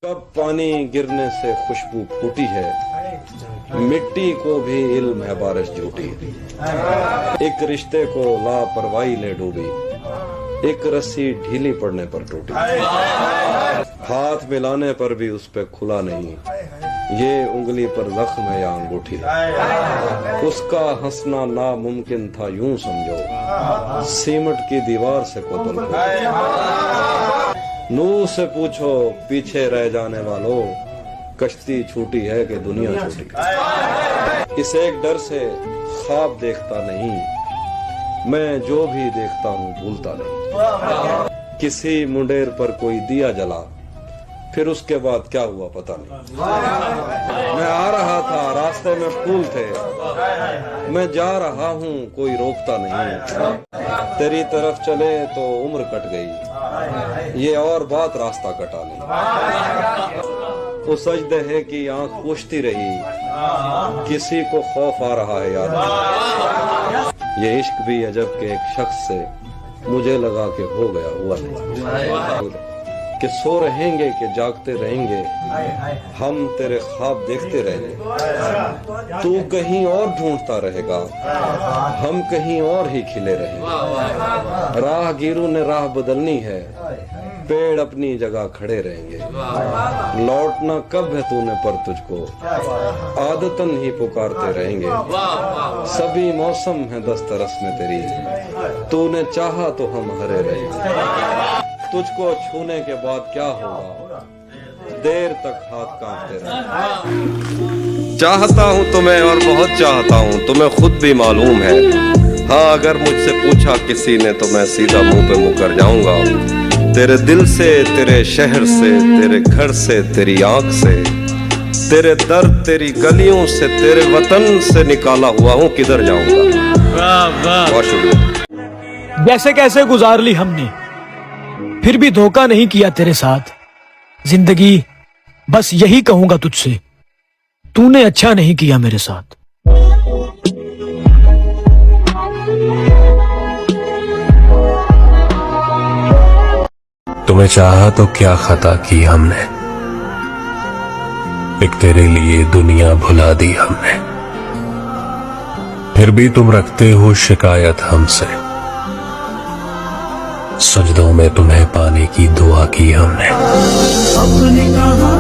कब पानी गिरने से खुशबू फूटी है, मिट्टी को भी इल्म है बारिश झूठी। एक रिश्ते को लापरवाही ले डूबी, एक रस्सी ढीली पड़ने पर टूटी। हाथ मिलाने पर भी उस पे खुला नहीं, ये उंगली पर जख्म है या अंगूठी। उसका हंसना नामुमकिन था यूं समझो, सीमेंट की दीवार से कोतल को। नूह से पूछो पीछे रह जाने वालों, कश्ती छूटी है कि दुनिया छूटी। इस एक डर से ख्वाब देखता नहीं, मैं जो भी देखता हूँ भूलता नहीं। किसी मुंडेर पर कोई दिया जला, फिर उसके बाद क्या हुआ पता नहीं। मैं आ रहा था रास्ते में फूल थे, मैं जा रहा हूँ कोई रोकता नहीं। तेरी तरफ चले तो उम्र कट गई, ये और बात रास्ता कटा नहीं। वो सजदे है कि आंख पूछती रही, किसी को खौफ आ रहा है याद। ये इश्क भी अजब के एक शख्स से मुझे लगा कि हो गया हुआ नहीं। कि सो रहेंगे कि जागते रहेंगे, हम तेरे ख्वाब देखते रहेंगे। तू कहीं और ढूंढता रहेगा, हम कहीं और ही खिले रहेंगे। राहगीरों ने राह बदलनी है, पेड़ अपनी जगह खड़े रहेंगे। लौटना कब है तूने पर तुझको, आदतन ही पुकारते रहेंगे। सभी मौसम है दस्तरस में तेरी, तूने चाहा तो हम हरे रहेंगे। तुझको छूने के बाद क्या होगा, देर तक हाथ कांपते रहे। चाहता हूँ तुम्हें और बहुत चाहता हूँ, तुम्हें खुद भी मालूम है। हाँ अगर मुझसे पूछा किसी ने तो मैं सीधा मुंह पे मुकर जाऊंगा। तेरे दिल से, तेरे शहर से, तेरे घर से, तेरी आंख से, तेरे दर्द, तेरी गलियों से, तेरे वतन से निकाला हुआ हूँ, किधर जाऊंगा। बहुत शुक्रिया। जैसे कैसे गुजार ली हमने, फिर भी धोखा नहीं किया तेरे साथ। जिंदगी बस यही कहूंगा तुझसे, तूने अच्छा नहीं किया मेरे साथ। तुम्हें चाहा तो क्या खता की हमने, एक तेरे लिए दुनिया भुला दी हमने। फिर भी तुम रखते हो शिकायत हमसे, सजदों में तुम्हें पाने की दुआ की हमने। अपने कहा